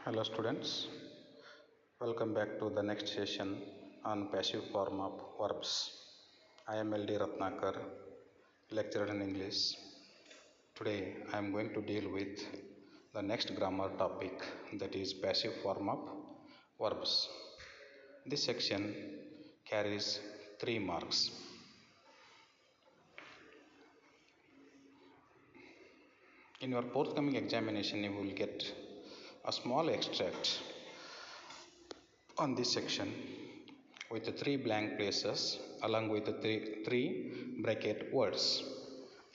Hello students, welcome back to the next session on passive form of verbs. I am LD Ratnakar, lecturer in English. Today I am going to deal with the next grammar topic, that is passive form of verbs. This section carries 3 marks. In your forthcoming examination you will get a small extract on this section with the 3 blank places along with the three bracket words.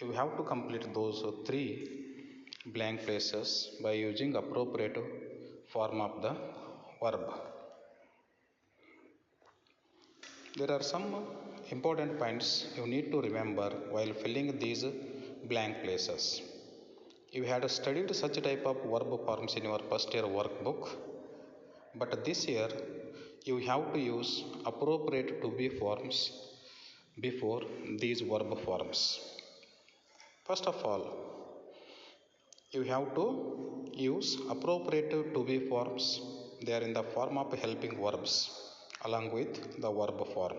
You have to complete those 3 blank places by using appropriate form of the verb. There are some important points you need to remember while filling these blank places. You had studied such type of verb forms in your first year workbook, but this year you have to use appropriate to be forms before these verb forms. First of all, you have to use appropriate to be forms. They are in the form of helping verbs along with the verb form.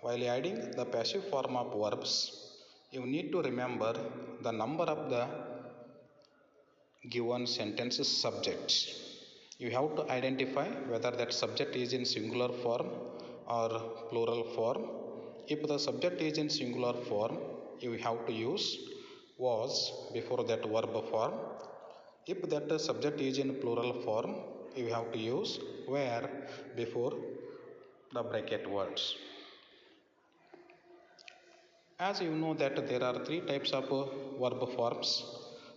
While adding the passive form of verbs, you need to remember the number of the given sentence's subjects. You have to identify whether that subject is in singular form or plural form. If the subject is in singular form, you have to use was before that verb form. If that subject is in plural form, you have to use were before the bracket words. As you know that there are 3 types of verb forms.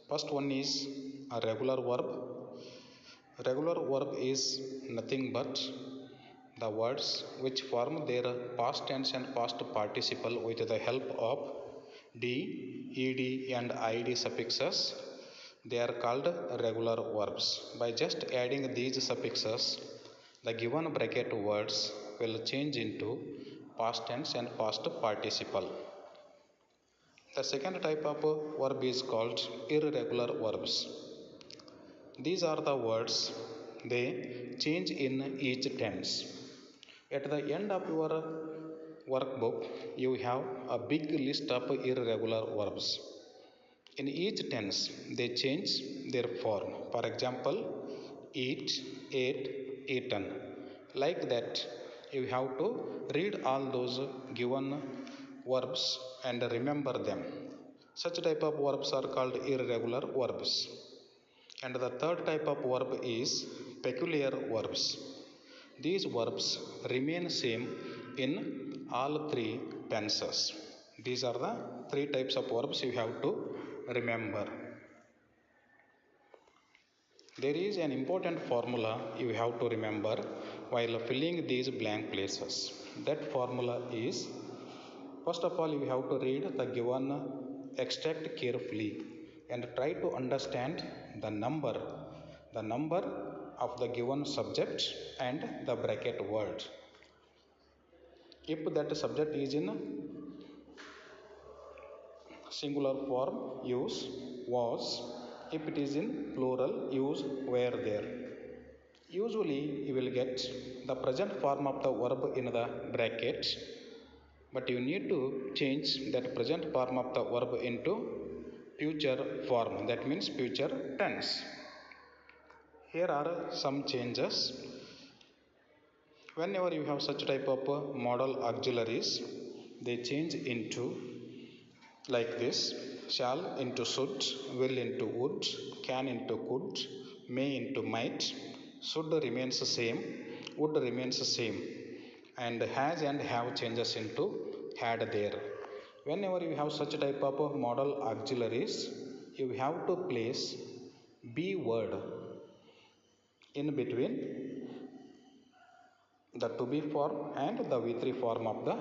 First one is a regular verb. Regular verb is nothing but the words which form their past tense and past participle with the help of d, ed and id suffixes. They are called regular verbs. By just adding these suffixes, the given bracket words will change into past tense and past participle. The second type of verb is called irregular verbs. These are the words, they change in each tense. At the end of your workbook, you have a big list of irregular verbs. In each tense, they change their form. For example, eat, ate, eaten. Like that, you have to read all those given verbs and remember them. Such type of verbs are called irregular verbs. And the third type of verb is peculiar verbs. These verbs remain same in all 3 tenses. These are the 3 types of verbs you have to remember. There is an important formula you have to remember while filling these blank places. That formula is, first of all, you have to read the given extract carefully and try to understand the number of the given subject and the bracket word. If that subject is in singular form, use was. If it is in plural, use were there. Usually you will get the present form of the verb in the bracket, but you need to change that present form of the verb into future form, that means future tense. Here are some changes. Whenever you have such type of modal auxiliaries, they change into like this: shall into should, will into would, can into could, may into might. Should remains the same, would remains the same, and has and have changes into had there. Whenever you have such type of modal auxiliaries, you have to place be word in between the to be form and the V3 form of the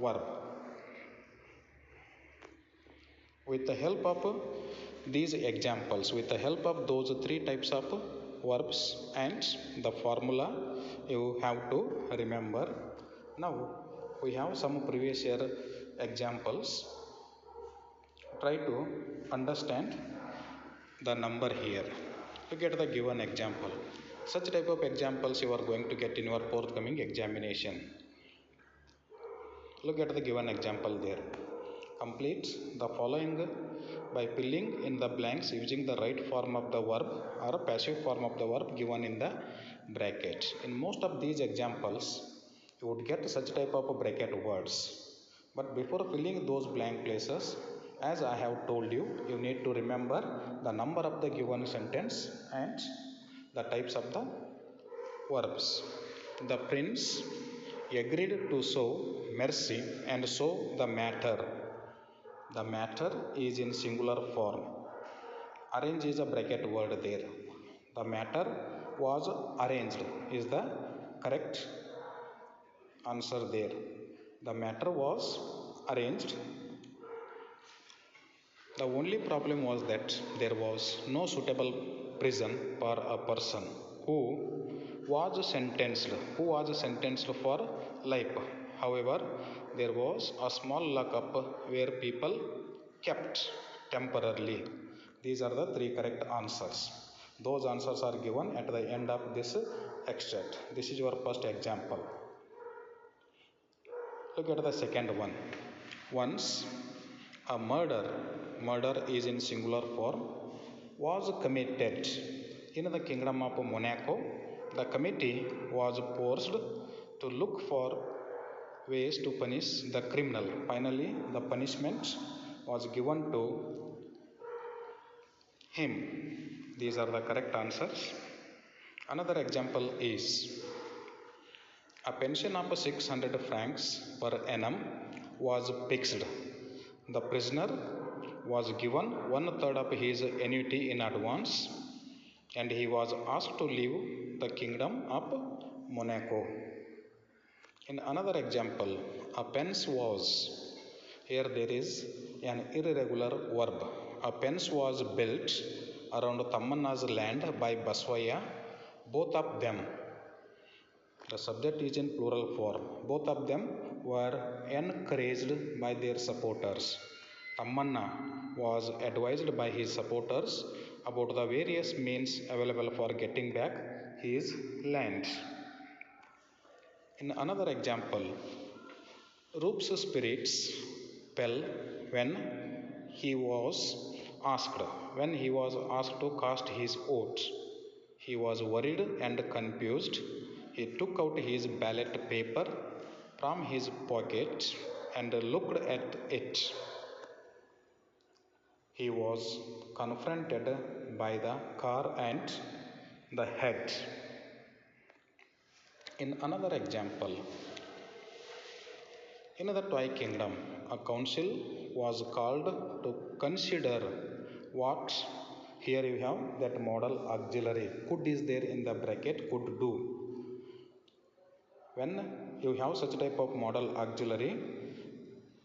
verb. With the help of these examples, with the help of those 3 types of verbs and the formula you have to remember. Now we have some previous year examples. Try to understand the number here. Look at the given example. Such type of examples you are going to get in your forthcoming examination. Look at the given example there. Complete the following by filling in the blanks using the right form of the verb or passive form of the verb given in the bracket. In most of these examples, you would get such type of bracket words. But before filling those blank places, as I have told you, you need to remember the number of the given sentence and the types of the verbs. The prince agreed to show mercy and so the matter. The matter is in singular form. Arrange is a bracket word there. The matter was arranged is the correct answer there. The matter was arranged. The only problem was that there was no suitable prison for a person who was sentenced for life. However, there was a small lockup where people kept temporarily. These are the three correct answers. Those answers are given at the end of this extract. This is your first example. Look at the second one. Once a murder is in singular form, was committed in the kingdom of Monaco. The committee was forced to look for ways to punish the criminal. Finally, the punishment was given to him. These are the correct answers. Another example is a pension of 600 francs per annum was fixed. The prisoner was given one third of his annuity in advance and he was asked to leave the kingdom of Monaco. In another example, a pence was, here there is an irregular verb. A pence was built around Tammanna's land by Baswaya. Both of them, the subject is in plural form. Both of them were encouraged by their supporters. Tammanna was advised by his supporters about the various means available for getting back his land. In another example, Roop's spirits fell when he was asked to cast his oath. He was worried and confused. He took out his ballot paper from his pocket and looked at it. He was confronted by the car and the head. In another example, in the toy kingdom, a council was called to consider what, here you have that modal auxiliary, could is there in the bracket, could do. When you have such type of modal auxiliary,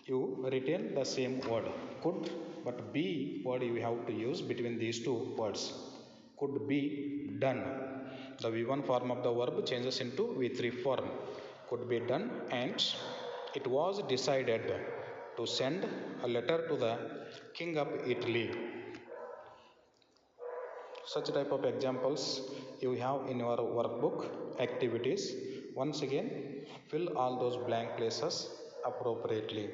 you retain the same word, could, but be word you have to use between these two words. Could be done. The V1 form of the verb changes into V3 form. Could be done, and it was decided to send a letter to the king of Italy. Such type of examples you have in your workbook activities. Once again, fill all those blank places appropriately.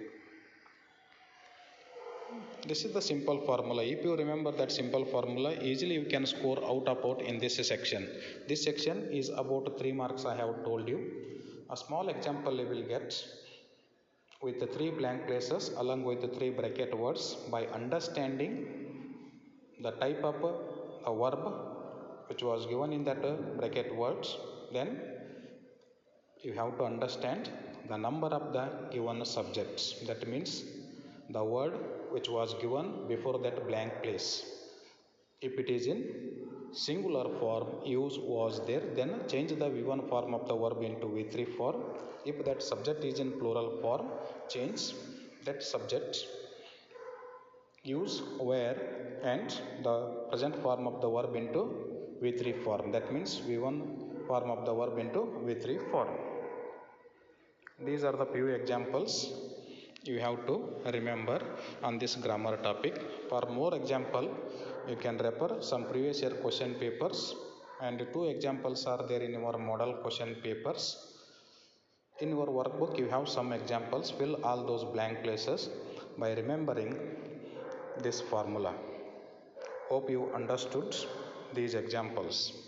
This is the simple formula. If you remember that simple formula, easily you can score out in this section. This section is about 3 marks I have told you. A small example you will get with the 3 blank places along with the 3 bracket words by understanding the type of a verb which was given in that bracket words. Then you have to understand the number of the given subjects. That means the word which was given before that blank place. If it is in singular form, use was there, then change the V1 form of the verb into V3 form. If that subject is in plural form, change that subject, use where, and the present form of the verb into V3 form. That means V1 form of the verb into V3 form. These are the few examples you have to remember on this grammar topic. For more example, You can refer some previous year question papers, and two examples are there in your model question papers. In your workbook you have some examples. Fill all those blank places by remembering this formula. Hope you understood these examples.